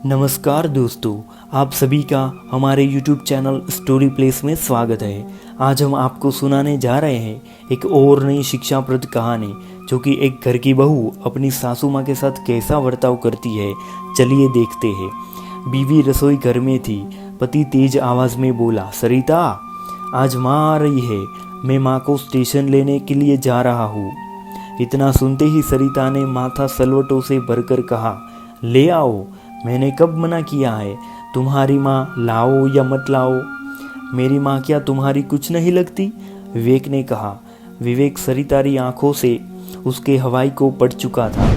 नमस्कार दोस्तों, आप सभी का हमारे YouTube चैनल स्टोरी प्लेस में स्वागत है। आज हम आपको सुनाने जा रहे हैं एक और नई शिक्षाप्रद कहानी, जो कि एक घर की बहू अपनी सासू माँ के साथ कैसा बर्ताव करती है। चलिए देखते हैं। बीवी रसोई घर में थी। पति तेज आवाज़ में बोला, सरिता, आज माँ आ रही है, मैं माँ को स्टेशन लेने के लिए जा रहा हूँ। इतना सुनते ही सरिता ने माथा सलवटों से भरकर कहा, ले आओ, मैंने कब मना किया है? तुम्हारी माँ लाओ या मत लाओ, मेरी माँ क्या तुम्हारी कुछ नहीं लगती? विवेक ने कहा। विवेक सरितारी आंखों से उसके हवाई को पड़ चुका था।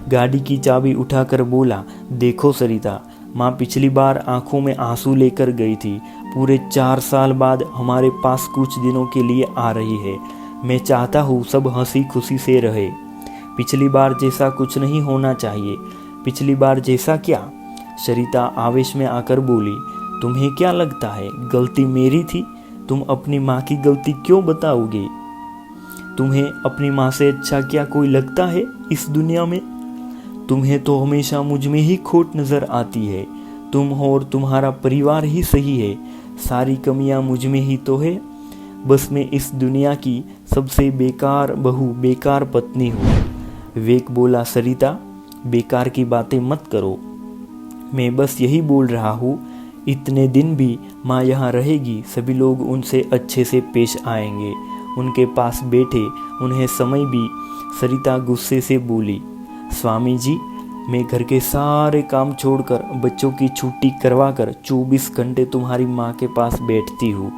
गाड़ी की चाबी उठाकर बोला, देखो सरिता, माँ पिछली बार आंखों में आंसू लेकर गई थी। पूरे 4 साल बाद हमारे पास कुछ दिनों के लिए आ रही है। मैं चाहता हूँ सब हंसी खुशी से रहे। पिछली बार जैसा कुछ नहीं होना चाहिए। पिछली बार जैसा क्या? सरिता आवेश में आकर बोली, तुम्हें क्या लगता है गलती मेरी थी? तुम अपनी माँ की गलती क्यों बताओगे? तुम्हें अपनी माँ से अच्छा क्या कोई लगता है इस दुनिया में? तुम्हें तो हमेशा मुझ में ही खोट नजर आती है। तुम हो और तुम्हारा परिवार ही सही है, सारी कमियां मुझ में ही तो है। बस मैं इस दुनिया की सबसे बेकार बहू, बेकार पत्नी हूँ। विवेक बोला, सरिता, बेकार की बातें मत करो। मैं बस यही बोल रहा हूँ, इतने दिन भी माँ यहाँ रहेगी, सभी लोग उनसे अच्छे से पेश आएंगे, उनके पास बैठे उन्हें समय भी। सरिता गुस्से से बोली, स्वामी जी, मैं घर के सारे काम छोड़कर बच्चों की छुट्टी करवाकर 24 घंटे तुम्हारी माँ के पास बैठती हूँ,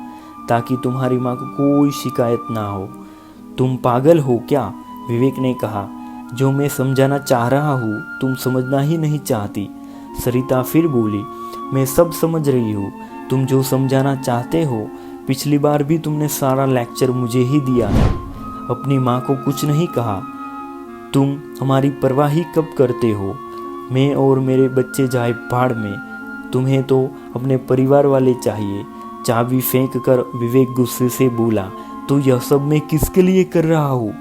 ताकि तुम्हारी माँ को कोई शिकायत ना हो। तुम पागल हो क्या? विवेक ने कहा। जो मैं समझाना चाह रहा हूँ तुम समझना ही नहीं चाहती। सरिता फिर बोली, मैं सब समझ रही हूँ, तुम जो समझाना चाहते हो। पिछली बार भी तुमने सारा लेक्चर मुझे ही दिया था, अपनी माँ को कुछ नहीं कहा। तुम हमारी परवाह ही कब करते हो? मैं और मेरे बच्चे जाए भाड़ में, तुम्हें तो अपने परिवार वाले चाहिए। चाबी फेंक कर विवेक गुस्से से बोला, तो यह सब मैं किसके लिए कर रहा हूँ?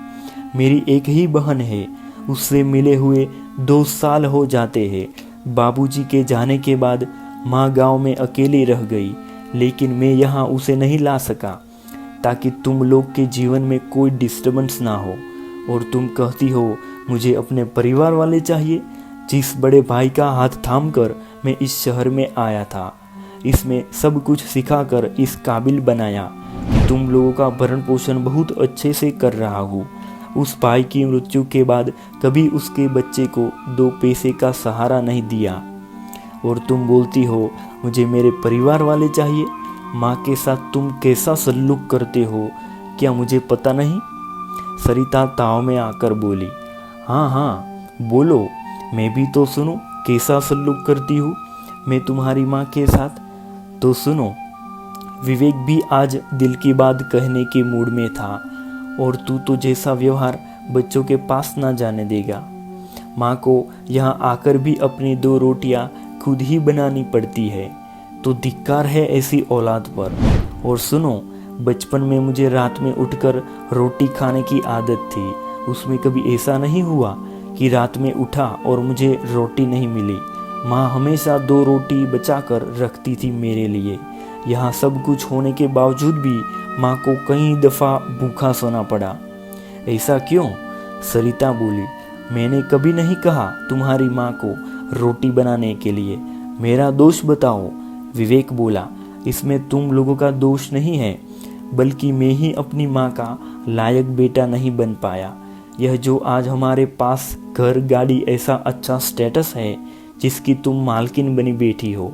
मेरी एक ही बहन है, उससे मिले हुए 2 साल हो जाते हैं। बाबूजी के जाने के बाद माँ गांव में अकेली रह गई, लेकिन मैं यहाँ उसे नहीं ला सका, ताकि तुम लोग के जीवन में कोई डिस्टर्बेंस ना हो। और तुम कहती हो मुझे अपने परिवार वाले चाहिए। जिस बड़े भाई का हाथ थामकर मैं इस शहर में आया था, इसमें सब कुछ सिखाकर इस काबिल बनाया कि तुम लोगों का भरण पोषण बहुत अच्छे से कर रहा हूँ। उस भाई की मृत्यु के बाद कभी उसके बच्चे को 2 पैसे का सहारा नहीं दिया, और तुम बोलती हो मुझे मेरे परिवार वाले चाहिए। माँ के साथ तुम कैसा सलूक करते हो, क्या मुझे पता नहीं? सरिता ताव में आकर बोली, हाँ हाँ बोलो, मैं भी तो सुनूं, कैसा सलूक करती हूँ मैं तुम्हारी माँ के साथ? तो सुनो। विवेक भी आज दिल की बात कहने के मूड में था, और तू तो जैसा व्यवहार बच्चों के पास ना जाने देगा। माँ को यहाँ आकर भी अपनी 2 रोटियाँ खुद ही बनानी पड़ती है, तो धिक्कार है ऐसी औलाद पर। और सुनो, बचपन में मुझे रात में उठकर रोटी खाने की आदत थी। उसमें कभी ऐसा नहीं हुआ कि रात में उठा और मुझे रोटी नहीं मिली। माँ हमेशा 2 रोटी बचाकर रखती थी मेरे लिए। यहाँ सब कुछ होने के बावजूद भी माँ को कई दफ़ा भूखा सोना पड़ा। ऐसा क्यों? सरिता बोली, मैंने कभी नहीं कहा तुम्हारी माँ को रोटी बनाने के लिए। मेरा दोष बताओ। विवेक बोला, इसमें तुम लोगों का दोष नहीं है, बल्कि मैं ही अपनी माँ का लायक बेटा नहीं बन पाया। यह जो आज हमारे पास घर, गाड़ी, ऐसा अच्छा स्टेटस है जिसकी तुम मालकिन बनी बैठी हो,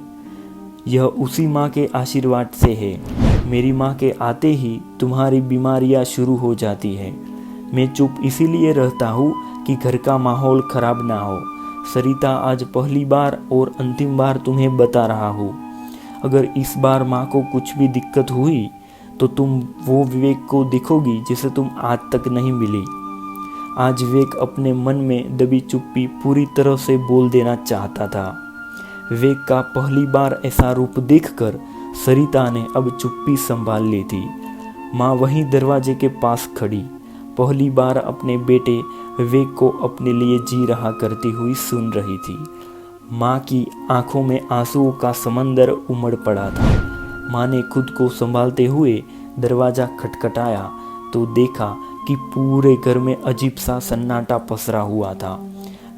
यह उसी माँ के आशीर्वाद से है। मेरी माँ के आते ही तुम्हारी बीमारियाँ शुरू हो जाती है। मैं चुप इसीलिए रहता हूँ कि घर का माहौल खराब ना हो। सरिता, आज पहली बार और अंतिम बार तुम्हें बता रहा हूँ, अगर इस बार माँ को कुछ भी दिक्कत हुई तो तुम वो विवेक को दिखोगी जिसे तुम आज तक नहीं मिली। आज विवेक अपने मन में दबी चुप्पी पूरी तरह से बोल देना चाहता था। विवेक का पहली बार ऐसा रूप देखकर सरिता ने अब चुप्पी संभाल ली थी। माँ वहीं दरवाजे के पास खड़ी, पहली बार अपने बेटे विवेक को अपने लिए जी रहा करती हुई सुन रही थी। माँ की आंखों में आंसुओं का समंदर उमड़ पड़ा था। माँ ने खुद को संभालते हुए दरवाज़ा खटखटाया तो देखा कि पूरे घर में अजीब सा सन्नाटा पसरा हुआ था।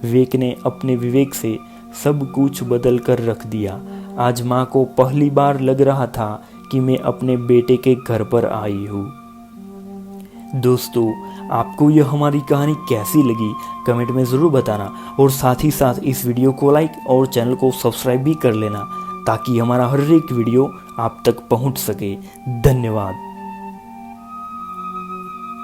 विवेक ने अपने विवेक से सब कुछ बदल कर रख दिया। आज माँ को पहली बार लग रहा था कि मैं अपने बेटे के घर पर आई हूँ। दोस्तों, आपको यह हमारी कहानी कैसी लगी कमेंट में ज़रूर बताना, और साथ ही साथ इस वीडियो को लाइक और चैनल को सब्सक्राइब भी कर लेना ताकि हमारा हर एक वीडियो आप तक पहुंच सके। धन्यवाद।